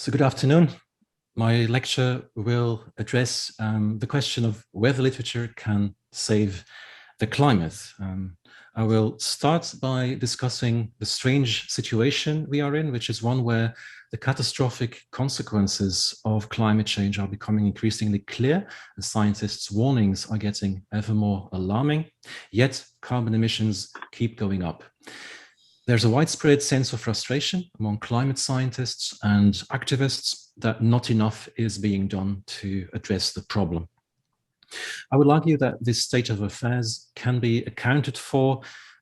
So good afternoon. My lecture will address the question of whether literature can save the climate. I will start by discussing the strange situation we are in, which is one where the catastrophic consequences of climate change are becoming increasingly clear, and scientists' warnings are getting ever more alarming, yet carbon emissions keep going up. There's a widespread sense of frustration among climate scientists and activists that not enough is being done to address the problem. I would argue that this state of affairs can be accounted for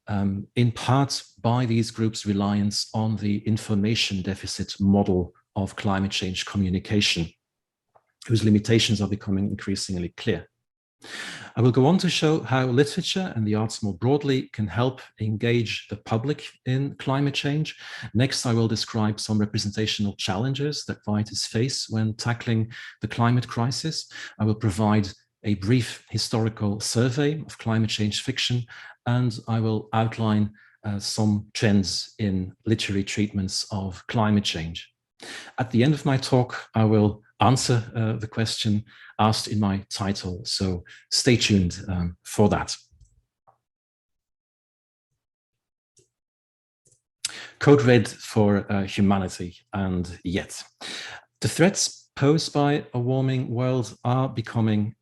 in part by these groups' reliance on the information deficit model of climate change communication, whose limitations are becoming increasingly clear. I will go on to show how literature and the arts more broadly can help engage the public in climate change. Next, I will describe some representational challenges that writers face when tackling the climate crisis. I will provide a brief historical survey of climate change fiction, and I will outline some trends in literary treatments of climate change. At the end of my talk, I will answer the question asked in my title, so stay tuned for that. Code red for humanity and yet. The threats posed by a warming world are becoming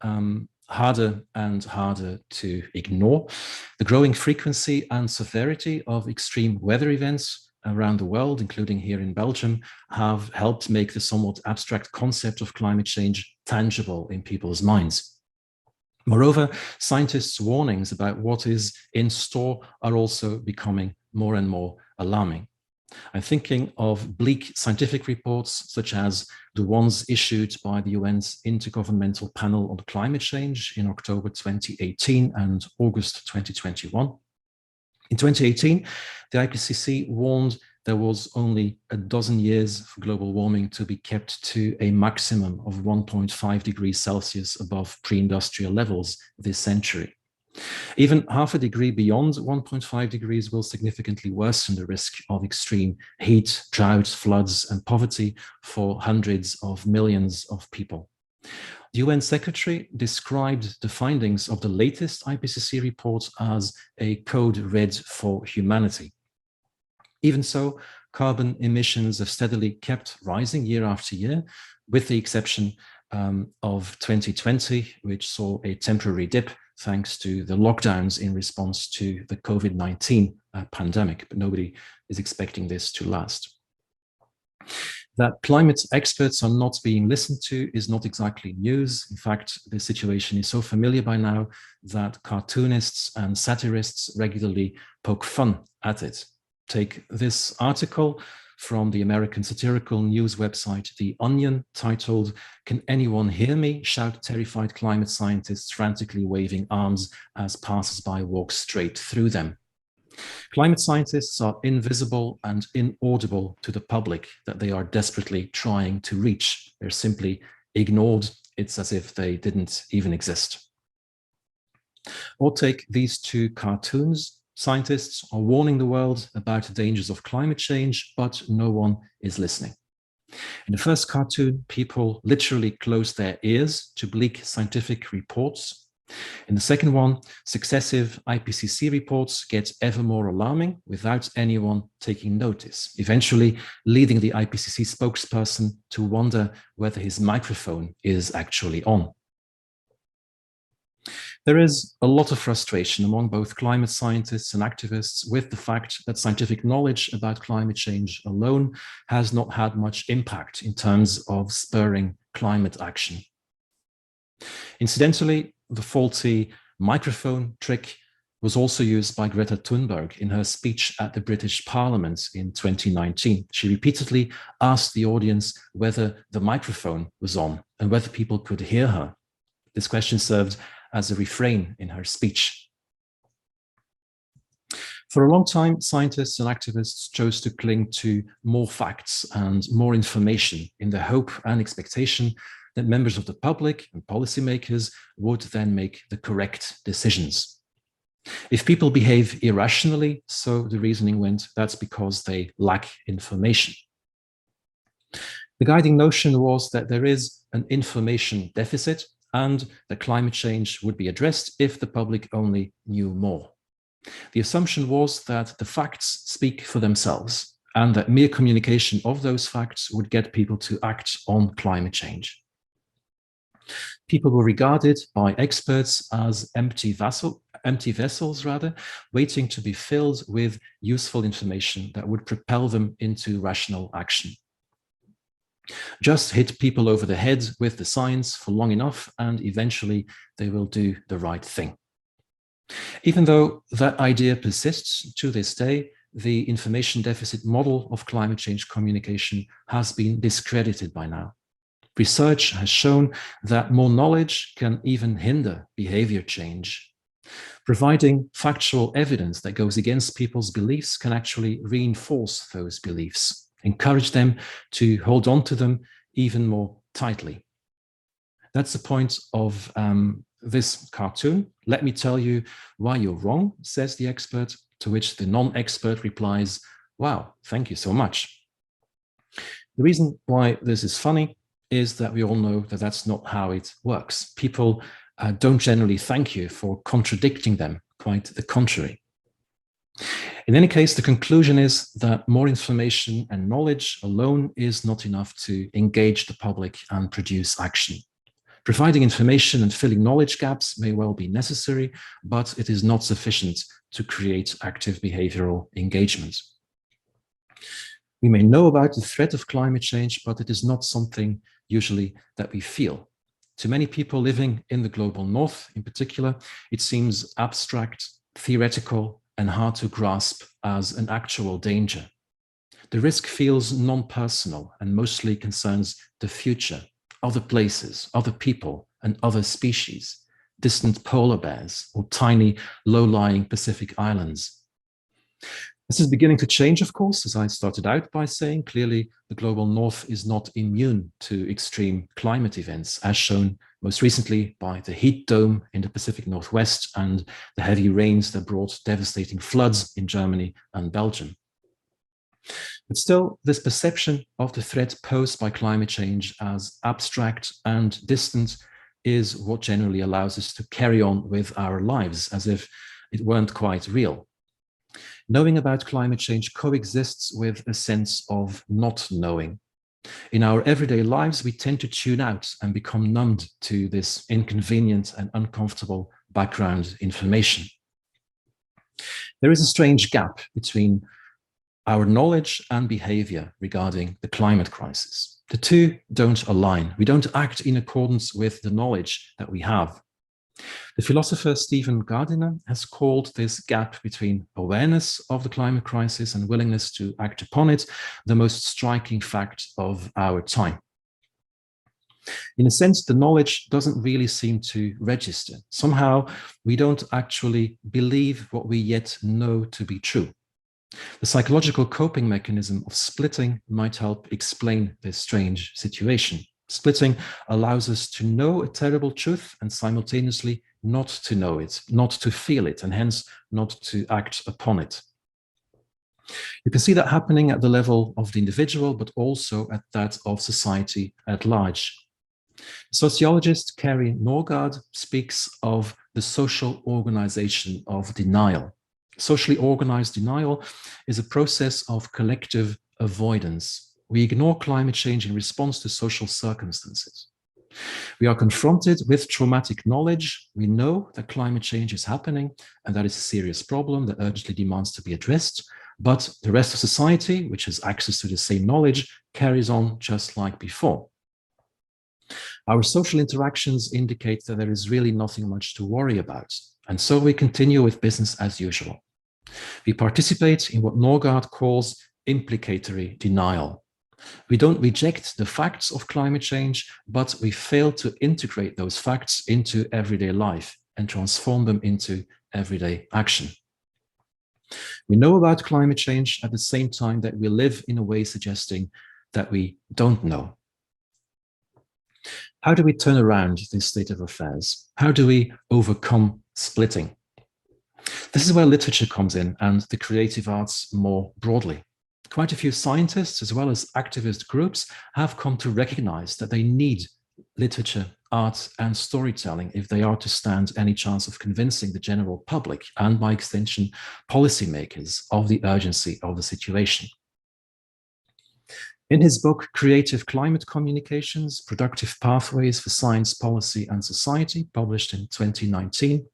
harder and harder to ignore. The growing frequency and severity of extreme weather events around the world, including here in Belgium, have helped make the somewhat abstract concept of climate change tangible in people's minds. Moreover, scientists' warnings about what is in store are also becoming more and more alarming. I'm thinking of bleak scientific reports, such as the ones issued by the UN's Intergovernmental Panel on Climate Change in October 2018 and August 2021. In 2018, the IPCC warned there was only a dozen years for global warming to be kept to a maximum of 1.5 degrees Celsius above pre-industrial levels this century. Even half a degree beyond 1.5 degrees will significantly worsen the risk of extreme heat, drought, floods, and poverty for hundreds of millions of people. The UN Secretary described the findings of the latest IPCC report as a code red for humanity. Even so, carbon emissions have steadily kept rising year after year, with the exception of 2020, which saw a temporary dip thanks to the lockdowns in response to the COVID-19 pandemic, but nobody is expecting this to last. That climate experts are not being listened to is not exactly news. In fact, the situation is so familiar by now that cartoonists and satirists regularly poke fun at it. Take this article from the American satirical news website The Onion, titled, "Can Anyone Hear Me?" shout terrified climate scientists frantically waving arms as passers-by walk straight through them. Climate scientists are invisible and inaudible to the public that they are desperately trying to reach. They're simply ignored. It's as if they didn't even exist. Or take these two cartoons. Scientists are warning the world about the dangers of climate change, but no one is listening. In the first cartoon, people literally close their ears to bleak scientific reports. In the second one, successive IPCC reports get ever more alarming without anyone taking notice, eventually leading the IPCC spokesperson to wonder whether his microphone is actually on. There is a lot of frustration among both climate scientists and activists with the fact that scientific knowledge about climate change alone has not had much impact in terms of spurring climate action. Incidentally, the faulty microphone trick was also used by Greta Thunberg in her speech at the British Parliament in 2019. She repeatedly asked the audience whether the microphone was on and whether people could hear her. This question served as a refrain in her speech. For a long time, scientists and activists chose to cling to more facts and more information in the hope and expectation that members of the public and policymakers would then make the correct decisions. If people behave irrationally, so the reasoning went, that's because they lack information. The guiding notion was that there is an information deficit and that climate change would be addressed if the public only knew more. The assumption was that the facts speak for themselves and that mere communication of those facts would get people to act on climate change. People were regarded by experts as empty vessels, waiting to be filled with useful information that would propel them into rational action. Just hit people over the head with the science for long enough, and eventually they will do the right thing. Even though that idea persists to this day, the information deficit model of climate change communication has been discredited by now. Research has shown that more knowledge can even hinder behavior change. Providing factual evidence that goes against people's beliefs can actually reinforce those beliefs, encourage them to hold on to them even more tightly. That's the point of this cartoon. Let me tell you why you're wrong, says the expert, to which the non-expert replies, wow, thank you so much. The reason why this is funny is that we all know that that's not how it works. People don't generally thank you for contradicting them, quite the contrary. In any case, the conclusion is that more information and knowledge alone is not enough to engage the public and produce action. Providing information and filling knowledge gaps may well be necessary, but it is not sufficient to create active behavioral engagement. We may know about the threat of climate change, but it is not something usually that we feel. To many people living in the global north in particular, it seems abstract, theoretical, and hard to grasp as an actual danger. The risk feels non-personal and mostly concerns the future, other places, other people, and other species, distant polar bears or tiny low-lying Pacific islands. This is beginning to change, of course, as I started out by saying. Clearly, the global north is not immune to extreme climate events, as shown most recently by the heat dome in the Pacific Northwest and the heavy rains that brought devastating floods in Germany and Belgium. But still, this perception of the threat posed by climate change as abstract and distant is what generally allows us to carry on with our lives as if it weren't quite real. Knowing about climate change coexists with a sense of not knowing. In our everyday lives, we tend to tune out and become numbed to this inconvenient and uncomfortable background information. There is a strange gap between our knowledge and behavior regarding the climate crisis. The two don't align. We don't act in accordance with the knowledge that we have. The philosopher Stephen Gardiner has called this gap between awareness of the climate crisis and willingness to act upon it the most striking fact of our time. In a sense, the knowledge doesn't really seem to register. Somehow, we don't actually believe what we yet know to be true. The psychological coping mechanism of splitting might help explain this strange situation. Splitting allows us to know a terrible truth and simultaneously not to know it, not to feel it, and hence not to act upon it. You can see that happening at the level of the individual, but also at that of society at large. Sociologist Carrie Norgaard speaks of the social organization of denial. Socially organized denial is a process of collective avoidance. We ignore climate change in response to social circumstances. We are confronted with traumatic knowledge. We know that climate change is happening and that it's a serious problem that urgently demands to be addressed. But the rest of society, which has access to the same knowledge, carries on just like before. Our social interactions indicate that there is really nothing much to worry about. And so we continue with business as usual. We participate in what Norgaard calls implicatory denial. We don't reject the facts of climate change, but we fail to integrate those facts into everyday life and transform them into everyday action. We know about climate change at the same time that we live in a way suggesting that we don't know. How do we turn around this state of affairs? How do we overcome splitting? This is where literature comes in and the creative arts more broadly. Quite a few scientists, as well as activist groups, have come to recognize that they need literature, art, and storytelling if they are to stand any chance of convincing the general public, and by extension, policymakers, of the urgency of the situation. In his book, Creative Climate Communications, Productive Pathways for Science, Policy and Society, published in 2019,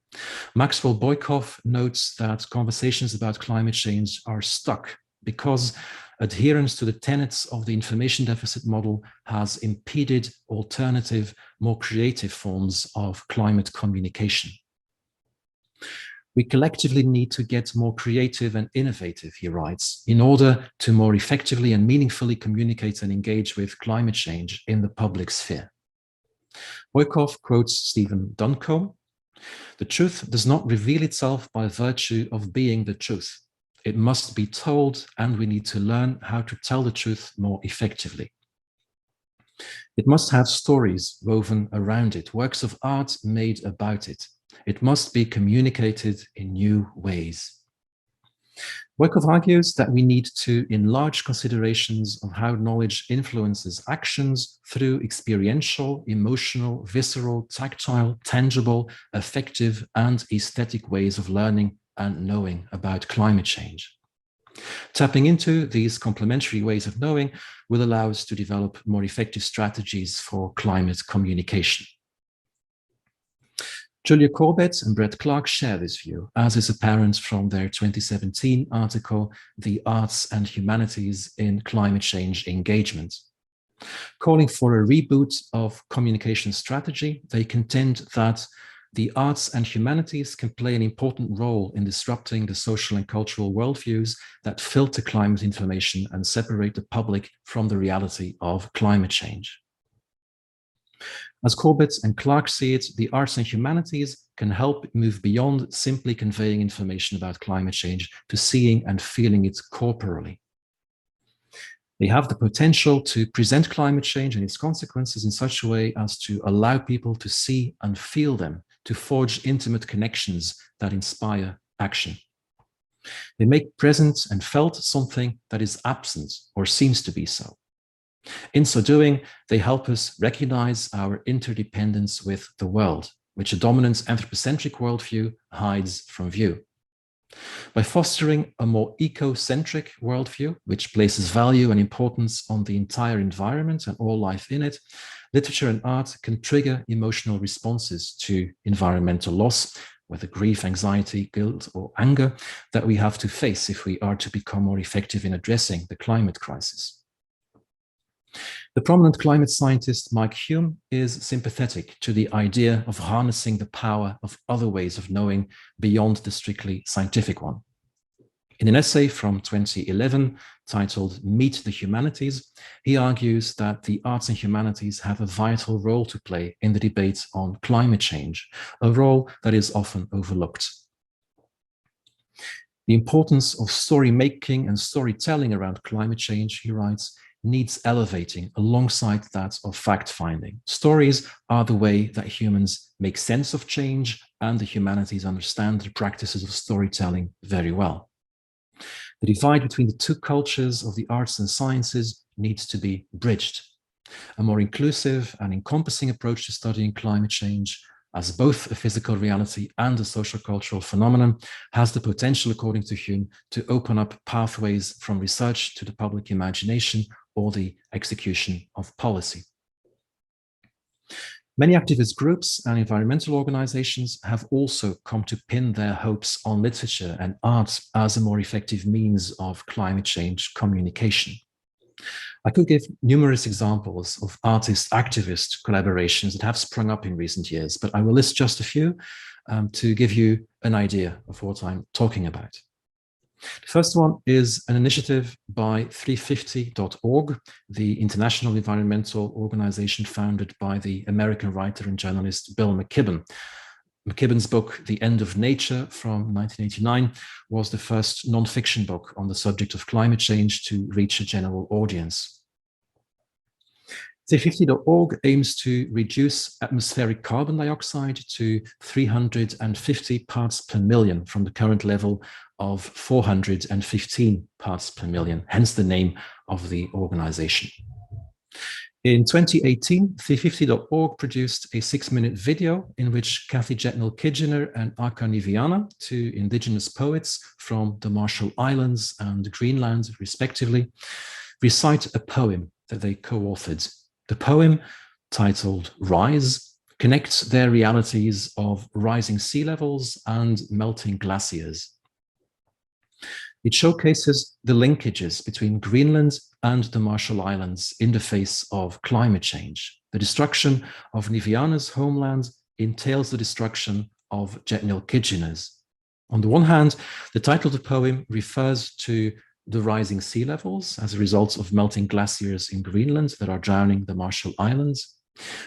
Maxwell Boykoff notes that conversations about climate change are stuck because adherence to the tenets of the information deficit model has impeded alternative, more creative forms of climate communication. We collectively need to get more creative and innovative, he writes, in order to more effectively and meaningfully communicate and engage with climate change in the public sphere. Boykoff quotes Stephen Duncombe: "The truth does not reveal itself by virtue of being the truth. It must be told, and we need to learn how to tell the truth more effectively. It must have stories woven around it, works of art made about it. It must be communicated in new ways." Boykoff argues that we need to enlarge considerations of how knowledge influences actions through experiential, emotional, visceral, tactile, tangible, affective, and aesthetic ways of learning and knowing about climate change. Tapping into these complementary ways of knowing will allow us to develop more effective strategies for climate communication. Julia Corbett and Brett Clark share this view, as is apparent from their 2017 article, The Arts and Humanities in Climate Change Engagement. Calling for a reboot of communication strategy, they contend that the arts and humanities can play an important role in disrupting the social and cultural worldviews that filter climate information and separate the public from the reality of climate change. As Corbett and Clark see it, the arts and humanities can help move beyond simply conveying information about climate change to seeing and feeling it corporally. They have the potential to present climate change and its consequences in such a way as to allow people to see and feel them, to forge intimate connections that inspire action. They make present and felt something that is absent or seems to be so. In so doing, they help us recognize our interdependence with the world, which a dominant anthropocentric worldview hides from view. By fostering a more eco-centric worldview, which places value and importance on the entire environment and all life in it, literature and art can trigger emotional responses to environmental loss, whether grief, anxiety, guilt, or anger, that we have to face if we are to become more effective in addressing the climate crisis. The prominent climate scientist Mike Hume is sympathetic to the idea of harnessing the power of other ways of knowing beyond the strictly scientific one. In an essay from 2011 titled Meet the Humanities, he argues that the arts and humanities have a vital role to play in the debate on climate change, a role that is often overlooked. The importance of story making and storytelling around climate change, he writes, needs elevating alongside that of fact-finding. Stories are the way that humans make sense of change, and the humanities understand the practices of storytelling very well. The divide between the two cultures of the arts and sciences needs to be bridged. A more inclusive and encompassing approach to studying climate change as both a physical reality and a social cultural phenomenon has the potential, according to Hume, to open up pathways from research to the public imagination or the execution of policy. Many activist groups and environmental organizations have also come to pin their hopes on literature and art as a more effective means of climate change communication. I could give numerous examples of artist-activist collaborations that have sprung up in recent years, but I will list just a few to give you an idea of what I'm talking about. The first one is an initiative by 350.org, the international environmental organization founded by the American writer and journalist Bill McKibben. McKibben's book, The End of Nature from 1989, was the first non-fiction book on the subject of climate change to reach a general audience. 350.org aims to reduce atmospheric carbon dioxide to 350 parts per million from the current level of 415 parts per million, hence the name of the organization. In 2018, 350.org produced a 6-minute video in which Kathy Jetnell-Kidgener and Aka Niviana, two indigenous poets from the Marshall Islands and Greenland, respectively, recite a poem that they co-authored. The poem, titled Rise, connects their realities of rising sea levels and melting glaciers. It showcases the linkages between Greenland and the Marshall Islands in the face of climate change. The destruction of Niviana's homeland entails the destruction of Jetnell-Kidgener's. On the one hand, the title of the poem refers to the rising sea levels as a result of melting glaciers in Greenland that are drowning the Marshall Islands.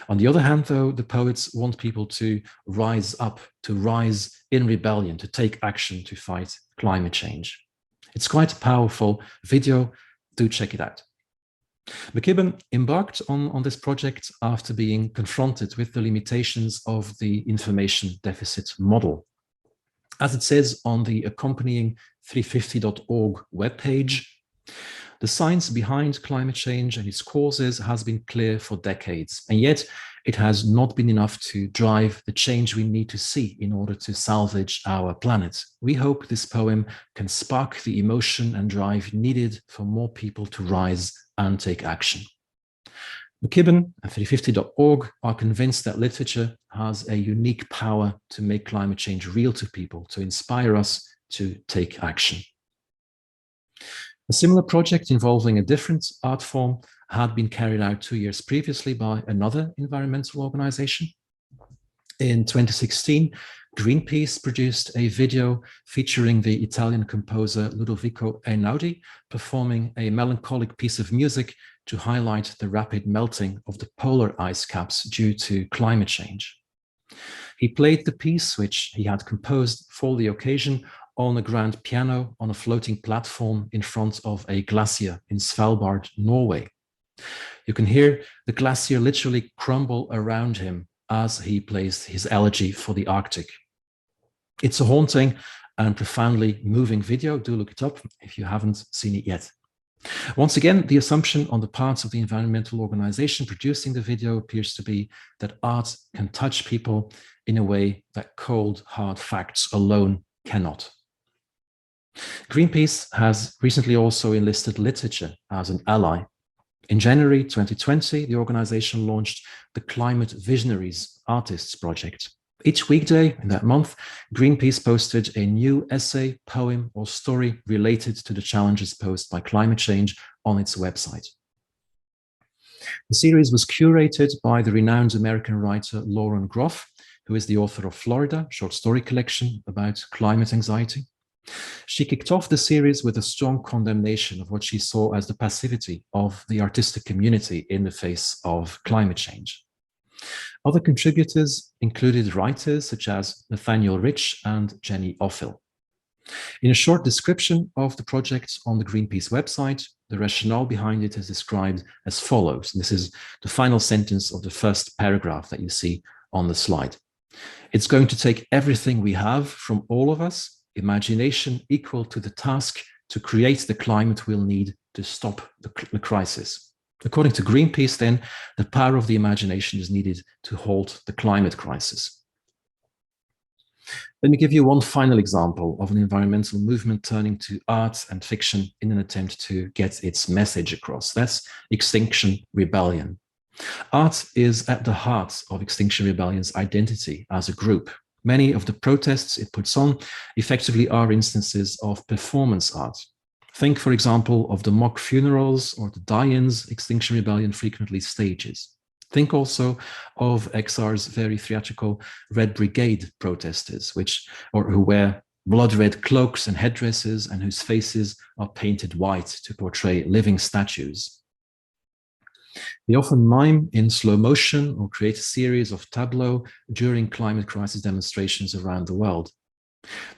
On the other hand, though, the poets want people to rise up, to rise in rebellion, to take action to fight climate change. It's quite a powerful video. Do check it out. McKibben embarked on this project after being confronted with the limitations of the information deficit model. As it says on the accompanying 350.org webpage, the science behind climate change and its causes has been clear for decades, and yet it has not been enough to drive the change we need to see in order to salvage our planet. We hope this poem can spark the emotion and drive needed for more people to rise and take action. McKibben and 350.org are convinced that literature has a unique power to make climate change real to people, to inspire us to take action. A similar project involving a different art form had been carried out 2 years previously by another environmental organization. In 2016, Greenpeace produced a video featuring the Italian composer Ludovico Einaudi performing a melancholic piece of music to highlight the rapid melting of the polar ice caps due to climate change. He played the piece, which he had composed for the occasion, on a grand piano on a floating platform in front of a glacier in Svalbard, Norway. You can hear the glacier literally crumble around him as he plays his elegy for the Arctic. It's a haunting and profoundly moving video. Do look it up if you haven't seen it yet. Once again, the assumption on the part of the environmental organization producing the video appears to be that art can touch people in a way that cold, hard facts alone cannot. Greenpeace has recently also enlisted literature as an ally. In January 2020, the organization launched the Climate Visionaries Artists Project. Each weekday in that month, Greenpeace posted a new essay, poem, or story related to the challenges posed by climate change on its website. The series was curated by the renowned American writer Lauren Groff, who is the author of Florida, short story collection about climate anxiety. She kicked off the series with a strong condemnation of what she saw as the passivity of the artistic community in the face of climate change. Other contributors included writers such as Nathaniel Rich and Jenny Offill. In a short description of the project on the Greenpeace website, the rationale behind it is described as follows. This is the final sentence of the first paragraph that you see on the slide. It's going to take everything we have from all of us, imagination equal to the task to create the climate we'll need to stop the crisis. According to Greenpeace, then, the power of the imagination is needed to halt the climate crisis. Let me give you one final example of an environmental movement turning to art and fiction in an attempt to get its message across. That's Extinction Rebellion. Art is at the heart of Extinction Rebellion's identity as a group. Many of the protests it puts on effectively are instances of performance art. Think, for example, of the mock funerals or the die-ins Extinction Rebellion frequently stages. Think also of XR's very theatrical Red Brigade protesters, who wear blood-red cloaks and headdresses and whose faces are painted white to portray living statues. They often mime in slow motion or create a series of tableaux during climate crisis demonstrations around the world.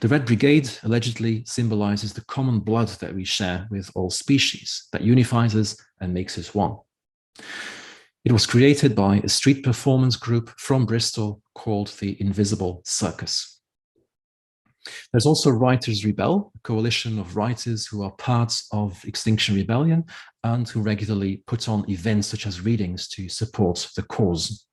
The Red Brigade allegedly symbolizes the common blood that we share with all species, that unifies us and makes us one. It was created by a street performance group from Bristol called the Invisible Circus. There's also Writers Rebel, a coalition of writers who are parts of Extinction Rebellion and who regularly put on events such as readings to support the cause.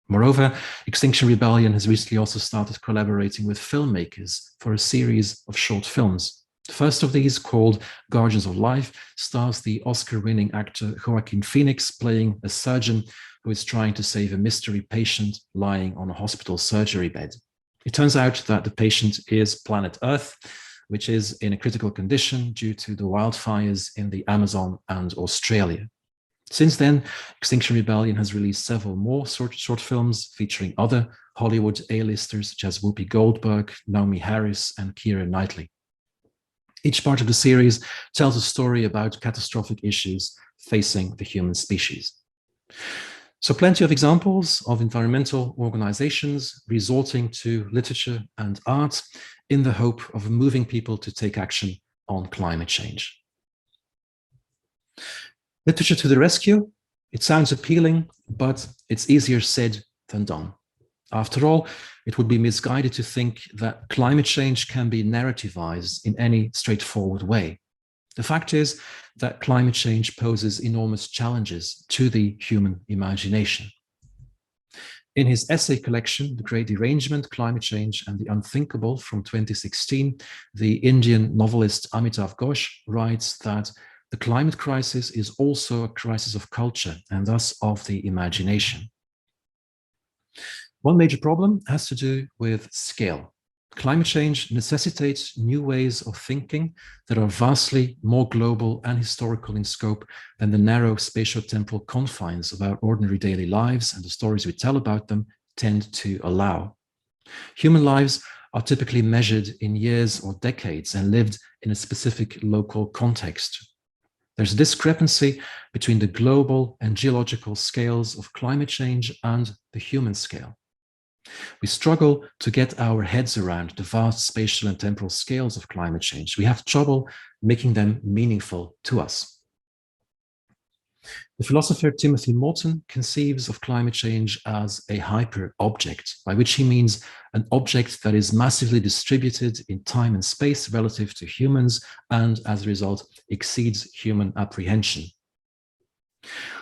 Moreover, Extinction Rebellion has recently also started collaborating with filmmakers for a series of short films. The first of these, called Guardians of Life, stars the Oscar-winning actor Joaquin Phoenix playing a surgeon who is trying to save a mystery patient lying on a hospital surgery bed. It turns out that the patient is planet Earth, which is in a critical condition due to the wildfires in the Amazon and Australia. Since then, Extinction Rebellion has released several more short films featuring other Hollywood A-listers such as Whoopi Goldberg, Naomi Harris, and Keira Knightley. Each part of the series tells a story about catastrophic issues facing the human species. So plenty of examples of environmental organizations resorting to literature and art in the hope of moving people to take action on climate change. Literature to the rescue. It sounds appealing, but it's easier said than done. After all, it would be misguided to think that climate change can be narrativized in any straightforward way. The fact is that climate change poses enormous challenges to the human imagination. In his essay collection, The Great Derangement, Climate Change and the Unthinkable from 2016, the Indian novelist Amitav Ghosh writes that the climate crisis is also a crisis of culture and thus of the imagination. One major problem has to do with scale. Climate change necessitates new ways of thinking that are vastly more global and historical in scope than the narrow spatio-temporal confines of our ordinary daily lives and the stories we tell about them tend to allow. Human lives are typically measured in years or decades and lived in a specific local context. There's a discrepancy between the global and geological scales of climate change and the human scale. We struggle to get our heads around the vast spatial and temporal scales of climate change. We have trouble making them meaningful to us. The philosopher Timothy Morton conceives of climate change as a hyper-object, by which he means an object that is massively distributed in time and space relative to humans and, as a result, exceeds human apprehension.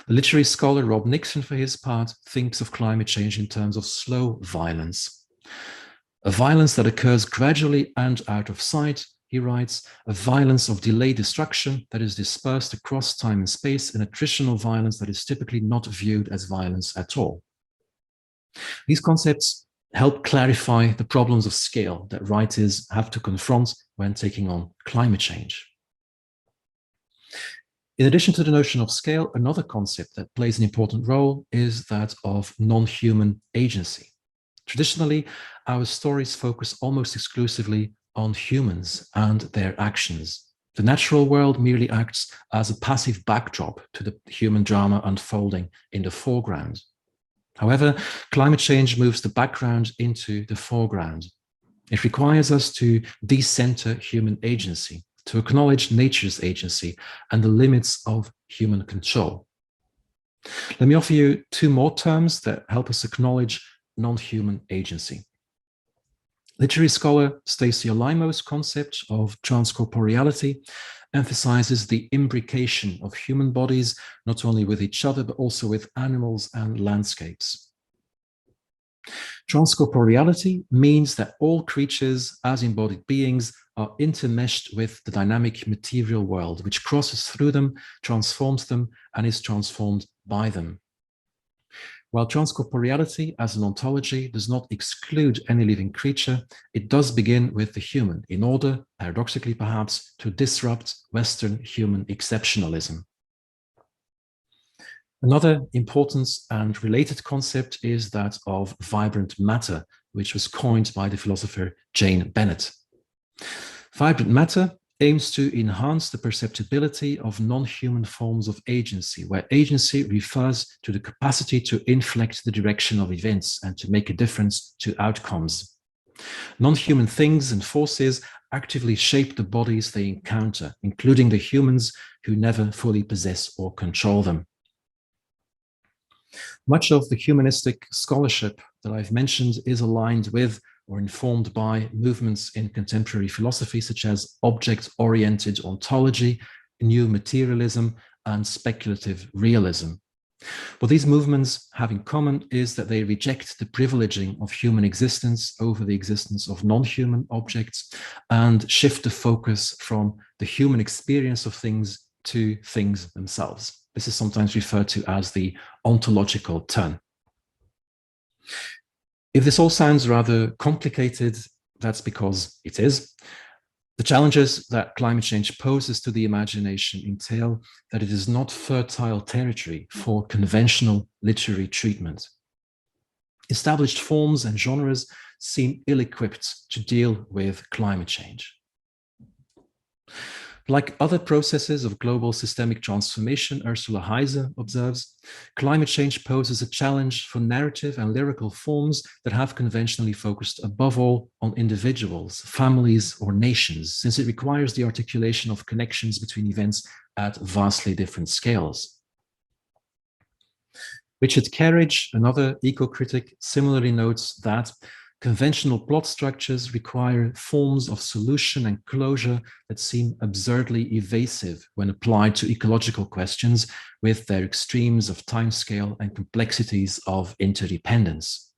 The literary scholar Rob Nixon, for his part, thinks of climate change in terms of slow violence. A violence that occurs gradually and out of sight, he writes, a violence of delayed destruction that is dispersed across time and space, and attritional violence that is typically not viewed as violence at all. These concepts help clarify the problems of scale that writers have to confront when taking on climate change. In addition to the notion of scale, another concept that plays an important role is that of non-human agency. Traditionally, our stories focus almost exclusively on humans and their actions. The natural world merely acts as a passive backdrop to the human drama unfolding in the foreground. However, climate change moves the background into the foreground. It requires us to decenter human agency, to acknowledge nature's agency and the limits of human control. Let me offer you two more terms that help us acknowledge non-human agency. Literary scholar Stacey Alaimo's concept of transcorporeality emphasizes the imbrication of human bodies, not only with each other, but also with animals and landscapes. Transcorporeality means that all creatures, as embodied beings, are intermeshed with the dynamic material world, which crosses through them, transforms them, and is transformed by them. While transcorporeality as an ontology does not exclude any living creature, it does begin with the human in order, paradoxically perhaps, to disrupt Western human exceptionalism. Another important and related concept is that of vibrant matter, which was coined by the philosopher Jane Bennett. Vibrant matter aims to enhance the perceptibility of non-human forms of agency, where agency refers to the capacity to inflect the direction of events and to make a difference to outcomes. Non-human things and forces actively shape the bodies they encounter, including the humans who never fully possess or control them. Much of the humanistic scholarship that I've mentioned is aligned with or informed by movements in contemporary philosophy, such as object-oriented ontology, new materialism, and speculative realism. What these movements have in common is that they reject the privileging of human existence over the existence of non-human objects and shift the focus from the human experience of things to things themselves. This is sometimes referred to as the ontological turn. If this all sounds rather complicated, that's because it is. The challenges that climate change poses to the imagination entail that it is not fertile territory for conventional literary treatment. Established forms and genres seem ill-equipped to deal with climate change. Like other processes of global systemic transformation, Ursula Heise observes, climate change poses a challenge for narrative and lyrical forms that have conventionally focused above all on individuals, families, or nations, since it requires the articulation of connections between events at vastly different scales. Richard Kerridge, another eco-critic, similarly notes that conventional plot structures require forms of solution and closure that seem absurdly evasive when applied to ecological questions with their extremes of timescale and complexities of interdependence.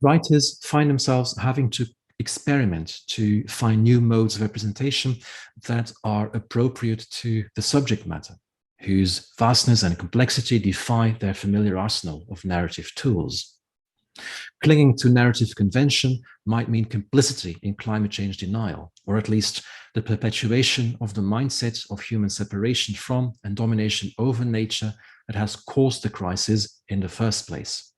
Writers find themselves having to experiment to find new modes of representation that are appropriate to the subject matter, whose vastness and complexity defy their familiar arsenal of narrative tools. Clinging to narrative convention might mean complicity in climate change denial, or at least the perpetuation of the mindset of human separation from and domination over nature that has caused the crisis in the first place.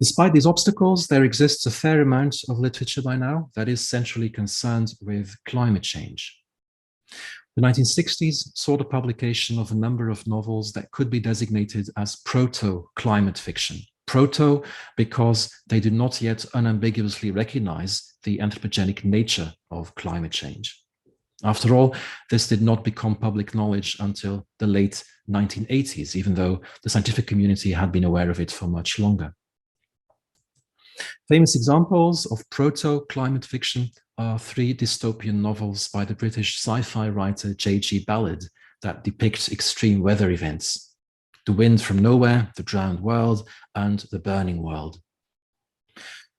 Despite these obstacles, there exists a fair amount of literature by now that is centrally concerned with climate change. The 1960s saw the publication of a number of novels that could be designated as proto-climate fiction. Proto because they do not yet unambiguously recognize the anthropogenic nature of climate change. After all, this did not become public knowledge until the late 1980s, even though the scientific community had been aware of it for much longer. Famous examples of proto-climate fiction are three dystopian novels by the British sci-fi writer J.G. Ballard that depict extreme weather events: The Wind from Nowhere, The Drowned World, and The Burning World.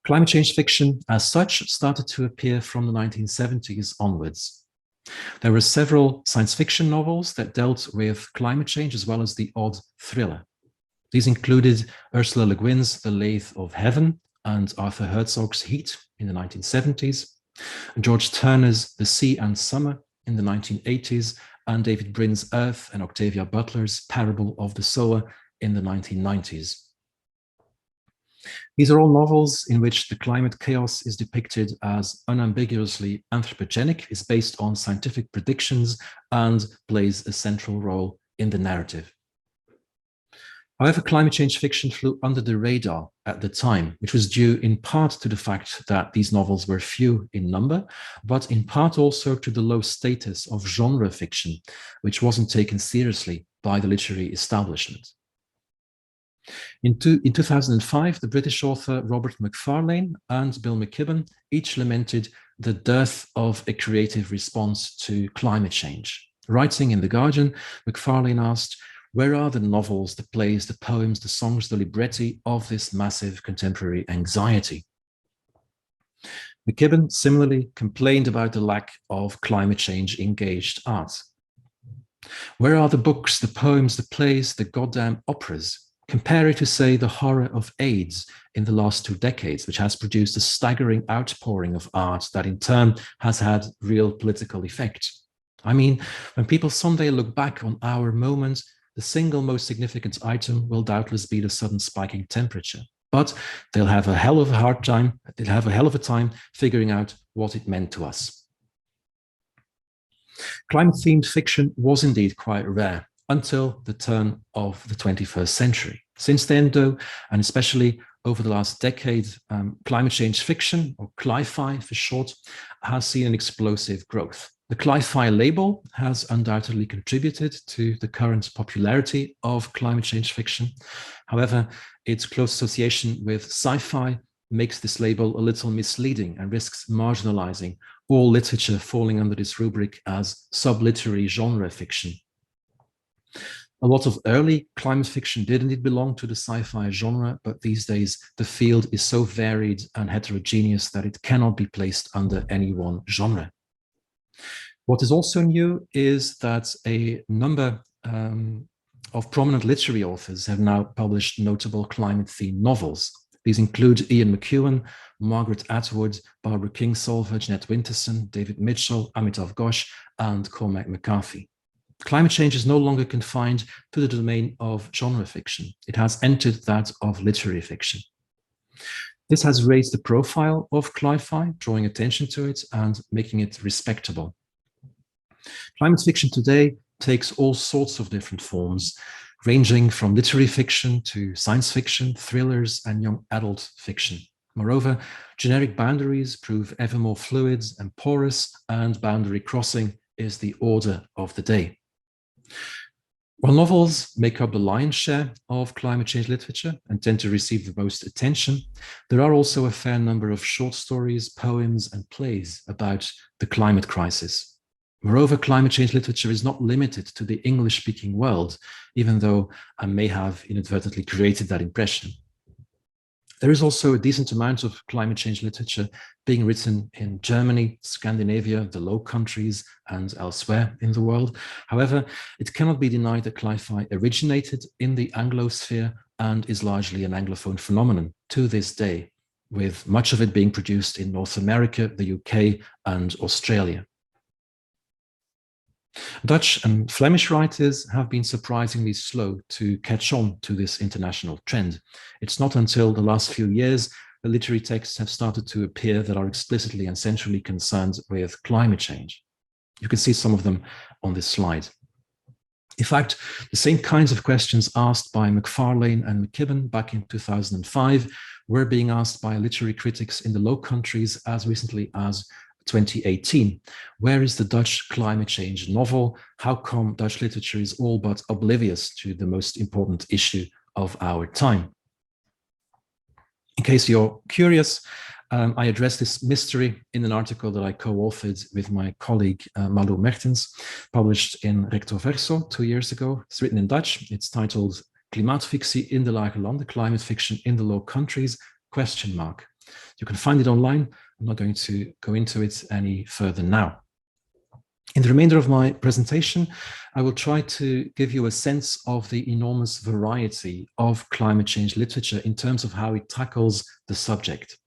Climate change fiction, as such, started to appear from the 1970s onwards. There were several science fiction novels that dealt with climate change, as well as the odd thriller. These included Ursula Le Guin's The Lathe of Heaven and Arthur Herzog's Heat in the 1970s, George Turner's The Sea and Summer in the 1980s, and David Brin's Earth and Octavia Butler's Parable of the Sower in the 1990s. These are all novels in which the climate chaos is depicted as unambiguously anthropogenic, is based on scientific predictions, and plays a central role in the narrative. However, climate change fiction flew under the radar at the time, which was due in part to the fact that these novels were few in number, but in part also to the low status of genre fiction, which wasn't taken seriously by the literary establishment. In 2005, the British author Robert Macfarlane and Bill McKibben each lamented the dearth of a creative response to climate change. Writing in The Guardian, Macfarlane asked, "Where are the novels, the plays, the poems, the songs, the libretti of this massive contemporary anxiety?" McKibben similarly complained about the lack of climate change engaged art. "Where are the books, the poems, the plays, the goddamn operas? Compare it to, say, the horror of AIDS in the last 2 decades, which has produced a staggering outpouring of art that in turn has had real political effect. I mean, when people someday look back on our moment, the single most significant item will doubtless be the sudden spiking temperature, but they'll have a hell of a time figuring out what it meant to us." Climate-themed fiction was indeed quite rare until the turn of the 21st century. Since then, though, and especially over the last decade, climate change fiction, or cli-fi for short, has seen an explosive growth. The Cli-Fi label has undoubtedly contributed to the current popularity of climate change fiction. However, its close association with sci-fi makes this label a little misleading and risks marginalizing all literature falling under this rubric as subliterary genre fiction. A lot of early climate fiction did indeed belong to the sci-fi genre, but these days the field is so varied and heterogeneous that it cannot be placed under any one genre. What is also new is that a number of prominent literary authors have now published notable climate-themed novels. These include Ian McEwan, Margaret Atwood, Barbara Kingsolver, Jeanette Winterson, David Mitchell, Amitav Ghosh, and Cormac McCarthy. Climate change is no longer confined to the domain of genre fiction. It has entered that of literary fiction. This has raised the profile of Cli-Fi, drawing attention to it and making it respectable. Climate fiction today takes all sorts of different forms, ranging from literary fiction to science fiction, thrillers, and young adult fiction. Moreover, generic boundaries prove ever more fluid and porous, and boundary crossing is the order of the day. While novels make up the lion's share of climate change literature and tend to receive the most attention, there are also a fair number of short stories, poems, and plays about the climate crisis. Moreover, climate change literature is not limited to the English-speaking world, even though I may have inadvertently created that impression. There is also a decent amount of climate change literature being written in Germany, Scandinavia, the Low Countries, and elsewhere in the world. However, it cannot be denied that Cli-Fi originated in the Anglosphere and is largely an Anglophone phenomenon to this day, with much of it being produced in North America, the UK, and Australia. Dutch and Flemish writers have been surprisingly slow to catch on to this international trend. It's not until the last few years that literary texts have started to appear that are explicitly and centrally concerned with climate change. You can see some of them on this slide. In fact, the same kinds of questions asked by McFarlane and McKibben back in 2005 were being asked by literary critics in the Low Countries as recently as 2018. Where is the Dutch climate change novel? How come Dutch literature is all but oblivious to the most important issue of our time? In case you're curious, I address this mystery in an article that I co-authored with my colleague Malou Mertens, published in Recto Verso 2 years ago. It's written in Dutch. It's titled Klimaatfictie in de Lage Landen, Climate Fiction in the Low Countries, ? You can find it online. I'm not going to go into it any further now. In the remainder of my presentation, I will try to give you a sense of the enormous variety of climate change literature in terms of how it tackles the subject.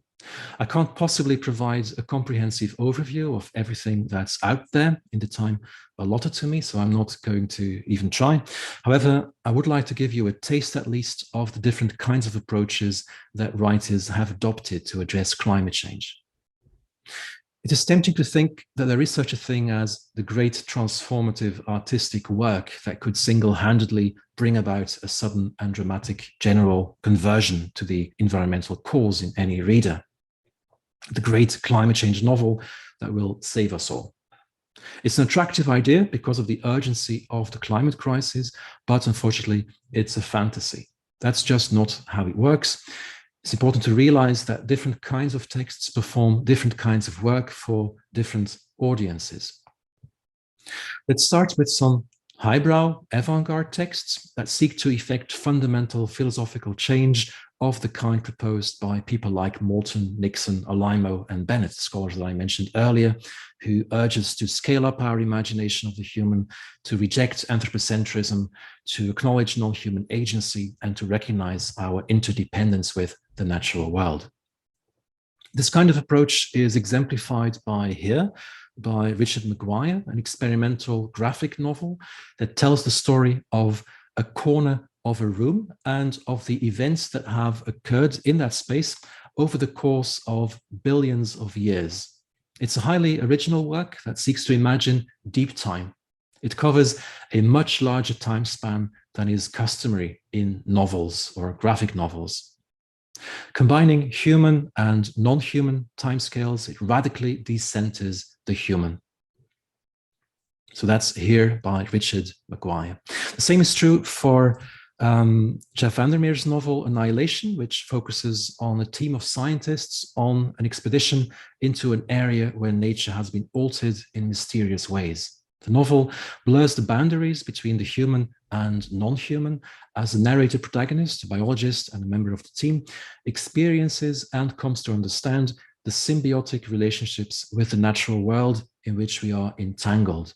I can't possibly provide a comprehensive overview of everything that's out there in the time allotted to me, so I'm not going to even try. However, I would like to give you a taste at least of the different kinds of approaches that writers have adopted to address climate change. It is tempting to think that there is such a thing as the great transformative artistic work that could single-handedly bring about a sudden and dramatic general conversion to the environmental cause in any reader. The great climate change novel that will save us all. It's an attractive idea because of the urgency of the climate crisis, but unfortunately, it's a fantasy. That's just not how it works. It's important to realize that different kinds of texts perform different kinds of work for different audiences. Let's start with some highbrow avant-garde texts that seek to effect fundamental philosophical change of the kind proposed by people like Moulton, Nixon, Alaimo, and Bennett, scholars that I mentioned earlier, who urge us to scale up our imagination of the human, to reject anthropocentrism, to acknowledge non-human agency, and to recognize our interdependence with the natural world. This kind of approach is exemplified by Richard Maguire, an experimental graphic novel that tells the story of a corner of a room and of the events that have occurred in that space over the course of billions of years. It's a highly original work that seeks to imagine deep time. It covers a much larger time span than is customary in novels or graphic novels. Combining human and non-human timescales, it radically decenters the human. So that's Here by Richard Maguire. The same is true for Jeff Vandermeer's novel Annihilation, which focuses on a team of scientists on an expedition into an area where nature has been altered in mysterious ways. The novel blurs the boundaries between the human and non-human as the narrator protagonist, a biologist and a member of the team, experiences and comes to understand the symbiotic relationships with the natural world in which we are entangled.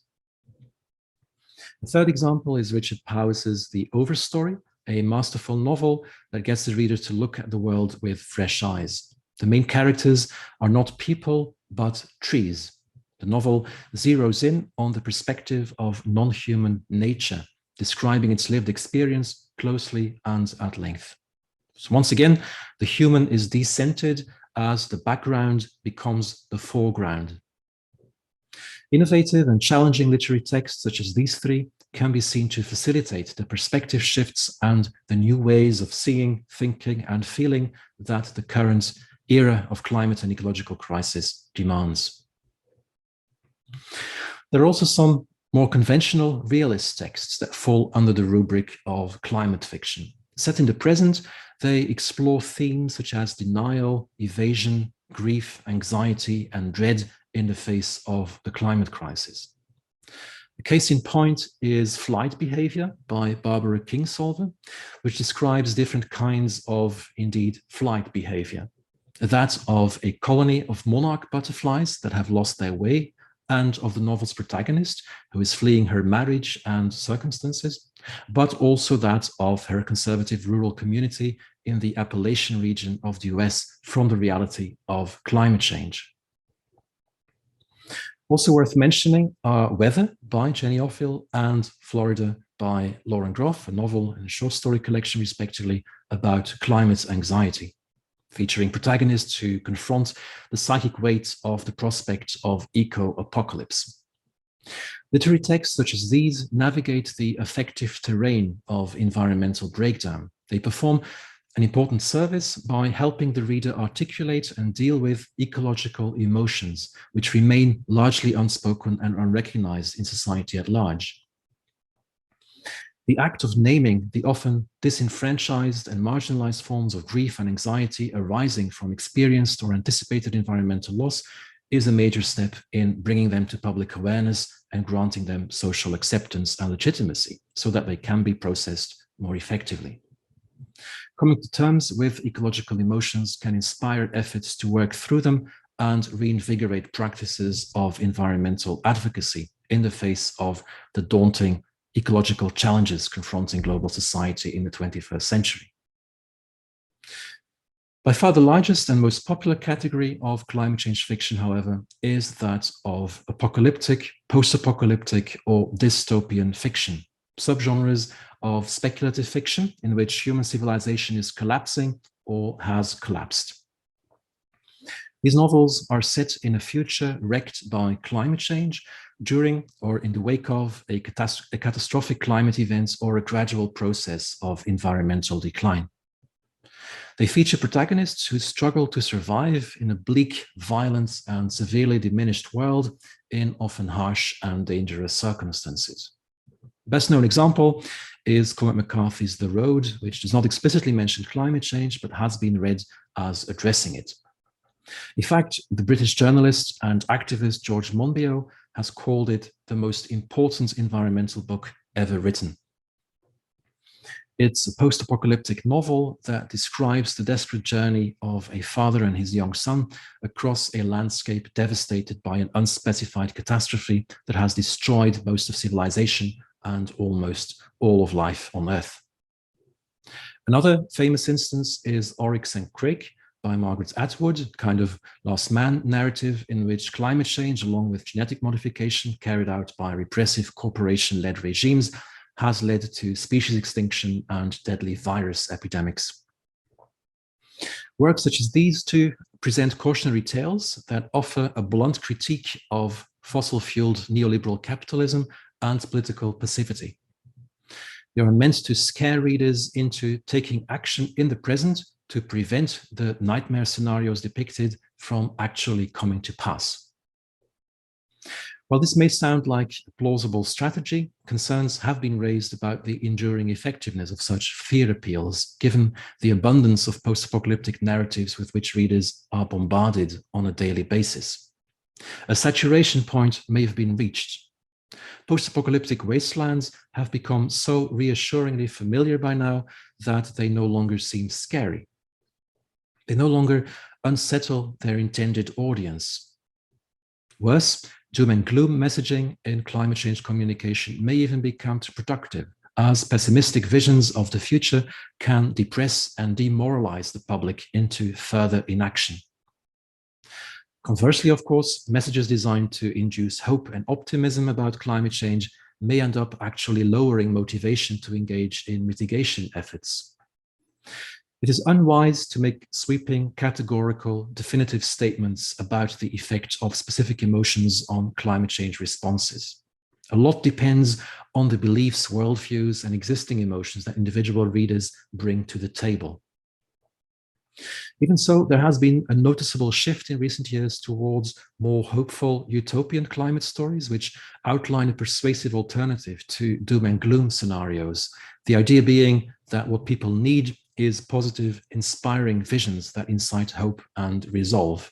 The third example is Richard Powers's The Overstory, a masterful novel that gets the reader to look at the world with fresh eyes. The main characters are not people, but trees. The novel zeroes in on the perspective of non-human nature, describing its lived experience closely and at length. So once again, the human is decentered as the background becomes the foreground. Innovative and challenging literary texts such as these three can be seen to facilitate the perspective shifts and the new ways of seeing, thinking, and feeling that the current era of climate and ecological crisis demands. There are also some more conventional realist texts that fall under the rubric of climate fiction. Set in the present, they explore themes such as denial, evasion, grief, anxiety, and dread in the face of the climate crisis. The case in point is Flight Behavior by Barbara Kingsolver, which describes different kinds of, indeed, flight behavior. That of a colony of monarch butterflies that have lost their way, and of the novel's protagonist, who is fleeing her marriage and circumstances, but also that of her conservative rural community in the Appalachian region of the US from the reality of climate change. Also worth mentioning are Weather by Jenny Offill and Florida by Lauren Groff, a novel and a short story collection, respectively, about climate anxiety, featuring protagonists who confront the psychic weight of the prospect of eco-apocalypse. Literary texts such as these navigate the affective terrain of environmental breakdown. They perform an important service by helping the reader articulate and deal with ecological emotions, which remain largely unspoken and unrecognized in society at large. The act of naming the often disenfranchised and marginalized forms of grief and anxiety arising from experienced or anticipated environmental loss is a major step in bringing them to public awareness and granting them social acceptance and legitimacy so that they can be processed more effectively. Coming to terms with ecological emotions can inspire efforts to work through them and reinvigorate practices of environmental advocacy in the face of the daunting ecological challenges confronting global society in the 21st century. By far the largest and most popular category of climate change fiction, however, is that of apocalyptic, post-apocalyptic, or dystopian fiction, subgenres of speculative fiction in which human civilization is collapsing or has collapsed. These novels are set in a future wrecked by climate change during or in the wake of a catastrophic climate event or a gradual process of environmental decline. They feature protagonists who struggle to survive in a bleak, violent, and severely diminished world in often harsh and dangerous circumstances. Best known example is Cormac McCarthy's The Road, which does not explicitly mention climate change, but has been read as addressing it. In fact, the British journalist and activist George Monbiot has called it the most important environmental book ever written. It's a post-apocalyptic novel that describes the desperate journey of a father and his young son across a landscape devastated by an unspecified catastrophe that has destroyed most of civilization and almost all of life on Earth. Another famous instance is Oryx and Crake by Margaret Atwood, kind of last man narrative in which climate change, along with genetic modification carried out by repressive corporation-led regimes, has led to species extinction and deadly virus epidemics. Works such as these two present cautionary tales that offer a blunt critique of fossil-fueled neoliberal capitalism and political passivity. They are meant to scare readers into taking action in the present to prevent the nightmare scenarios depicted from actually coming to pass. While this may sound like a plausible strategy, concerns have been raised about the enduring effectiveness of such fear appeals, given the abundance of post-apocalyptic narratives with which readers are bombarded on a daily basis. A saturation point may have been reached. Post-apocalyptic wastelands have become so reassuringly familiar by now that they no longer seem scary. They no longer unsettle their intended audience. Worse, doom and gloom messaging in climate change communication may even be counterproductive, as pessimistic visions of the future can depress and demoralize the public into further inaction. Conversely, of course, messages designed to induce hope and optimism about climate change may end up actually lowering motivation to engage in mitigation efforts. It is unwise to make sweeping, categorical, definitive statements about the effect of specific emotions on climate change responses. A lot depends on the beliefs, worldviews, and existing emotions that individual readers bring to the table. Even so, there has been a noticeable shift in recent years towards more hopeful utopian climate stories, which outline a persuasive alternative to doom and gloom scenarios. The idea being that what people need is positive, inspiring visions that incite hope and resolve.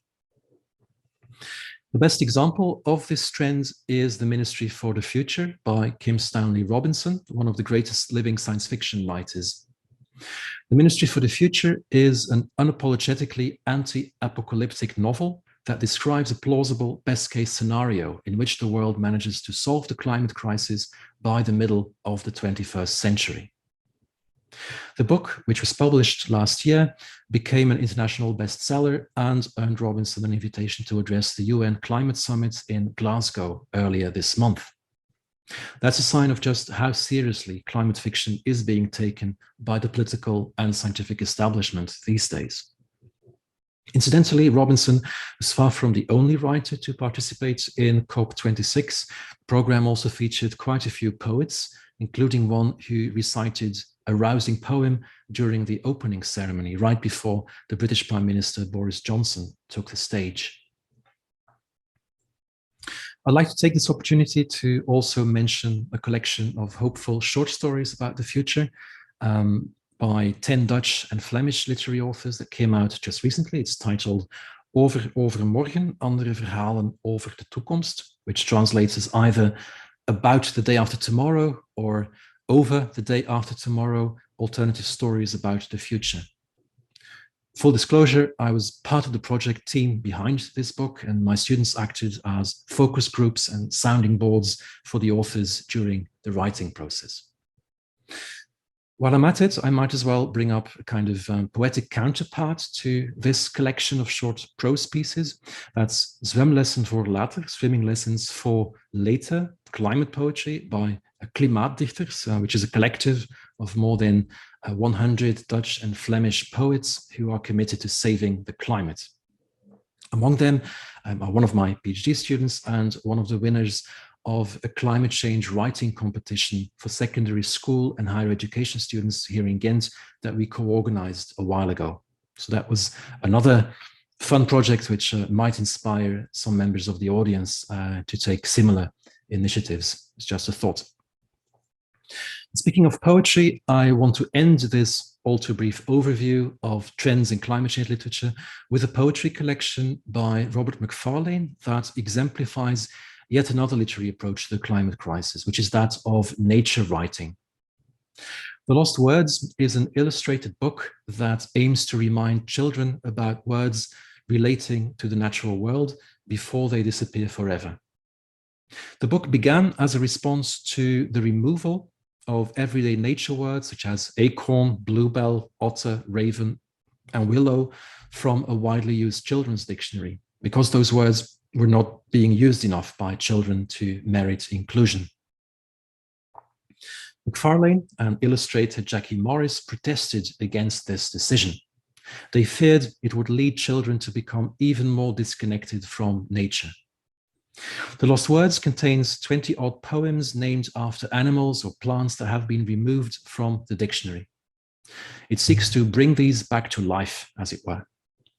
The best example of this trend is The Ministry for the Future by Kim Stanley Robinson, one of the greatest living science fiction writers. The Ministry for the Future is an unapologetically anti-apocalyptic novel that describes a plausible best-case scenario in which the world manages to solve the climate crisis by the middle of the 21st century. The book, which was published last year, became an international bestseller and earned Robinson an invitation to address the UN Climate Summit in Glasgow earlier this month. That's a sign of just how seriously climate fiction is being taken by the political and scientific establishment these days. Incidentally, Robinson was far from the only writer to participate in COP26. The program also featured quite a few poets, including one who recited a rousing poem during the opening ceremony, right before the British Prime Minister Boris Johnson took the stage. I'd like to take this opportunity to also mention a collection of hopeful short stories about the future by 10 Dutch and Flemish literary authors that came out just recently. It's titled Overmorgen, andere verhalen over de toekomst, which translates as either about the day after tomorrow or over the day after tomorrow, alternative stories about the future. Full disclosure, I was part of the project team behind this book, and my students acted as focus groups and sounding boards for the authors during the writing process. While I'm at it, I might as well bring up a kind of poetic counterpart to this collection of short prose pieces. That's Zwemlessen voor later, swimming lessons for later, climate poetry by Klimaatdichters, which is a collective of more than 100 Dutch and Flemish poets who are committed to saving the climate. Among them are one of my PhD students and one of the winners of a climate change writing competition for secondary school and higher education students here in Ghent that we co-organized a while ago. So that was another fun project which might inspire some members of the audience to take similar initiatives. It's just a thought. Speaking of poetry, I want to end this all too brief overview of trends in climate change literature with a poetry collection by Robert Macfarlane that exemplifies yet another literary approach to the climate crisis, which is that of nature writing. The Lost Words is an illustrated book that aims to remind children about words relating to the natural world before they disappear forever. The book began as a response to the removal of everyday nature words such as acorn, bluebell, otter, raven, and willow from a widely used children's dictionary, because those words were not being used enough by children to merit inclusion. Macfarlane and illustrator Jackie Morris protested against this decision. They feared it would lead children to become even more disconnected from nature. The Lost Words contains 20-odd poems named after animals or plants that have been removed from the dictionary. It seeks to bring these back to life, as it were.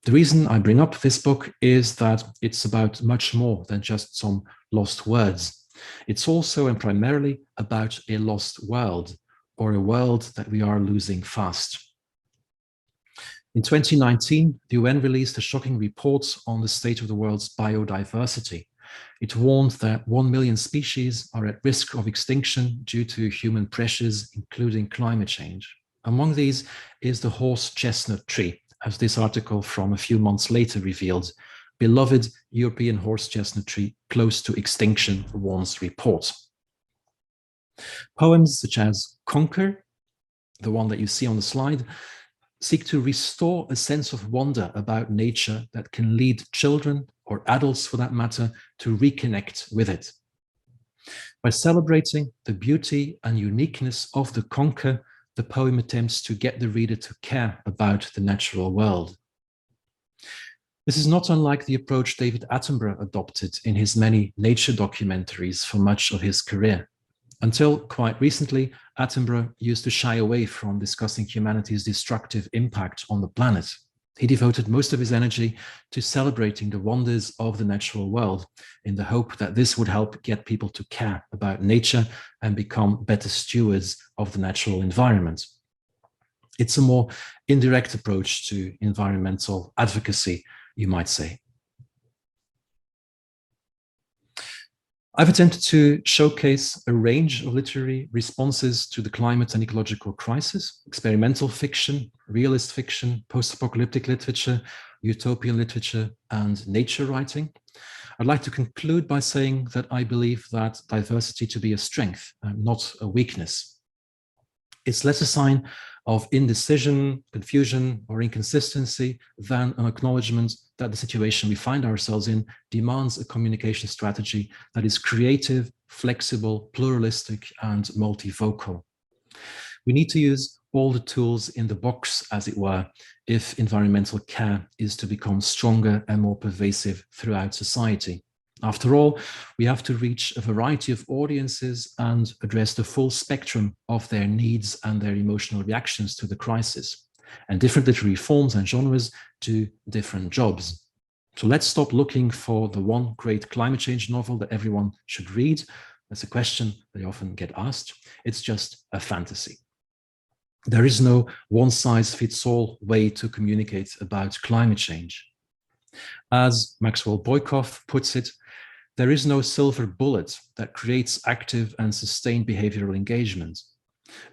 The reason I bring up this book is that it's about much more than just some lost words. It's also and primarily about a lost world, or a world that we are losing fast. In 2019, the UN released a shocking report on the state of the world's biodiversity. It warned that 1 million species are at risk of extinction due to human pressures, including climate change. Among these is the horse chestnut tree, as this article from a few months later revealed. Beloved European horse chestnut tree close to extinction, warns report. Poems such as Conquer, the one that you see on the slide, seek to restore a sense of wonder about nature that can lead children, or adults for that matter, to reconnect with it. By celebrating the beauty and uniqueness of the conquer, the poem attempts to get the reader to care about the natural world. This is not unlike the approach David Attenborough adopted in his many nature documentaries for much of his career. Until quite recently, Attenborough used to shy away from discussing humanity's destructive impact on the planet. He devoted most of his energy to celebrating the wonders of the natural world in the hope that this would help get people to care about nature and become better stewards of the natural environment. It's a more indirect approach to environmental advocacy, you might say. I've attempted to showcase a range of literary responses to the climate and ecological crisis: experimental fiction, realist fiction, post-apocalyptic literature, utopian literature, and nature writing. I'd like to conclude by saying that I believe that diversity to be a strength, not a weakness. It's less a sign of indecision, confusion, or inconsistency than an acknowledgement that the situation we find ourselves in demands a communication strategy that is creative, flexible, pluralistic, and multivocal. We need to use all the tools in the box, as it were, if environmental care is to become stronger and more pervasive throughout society. After all, we have to reach a variety of audiences and address the full spectrum of their needs and their emotional reactions to the crisis. And different literary forms and genres do different jobs. So let's stop looking for the one great climate change novel that everyone should read. That's a question they often get asked. It's just a fantasy. There is no one-size-fits-all way to communicate about climate change. As Maxwell Boykoff puts it, there is no silver bullet that creates active and sustained behavioral engagement.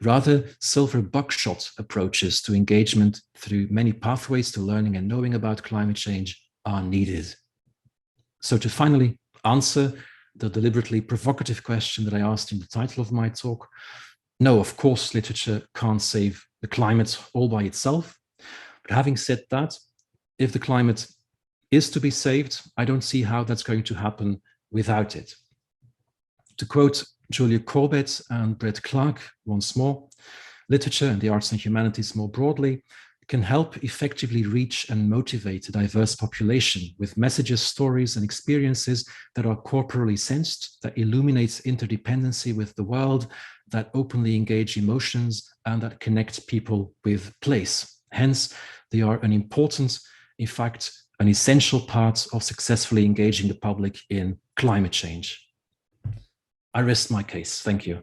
Rather, silver buckshot approaches to engagement through many pathways to learning and knowing about climate change are needed. So to finally answer the deliberately provocative question that I asked in the title of my talk, no, of course, literature can't save the climate all by itself. But having said that, if the climate is to be saved, I don't see how that's going to happen without it. To quote Julia Corbett and Brett Clark once more, literature and the arts and humanities more broadly can help effectively reach and motivate a diverse population with messages, stories, and experiences that are corporally sensed, that illuminate interdependency with the world, that openly engage emotions, and that connect people with place. Hence, they are an important, in fact, an essential part of successfully engaging the public in climate change. I rest my case. Thank you.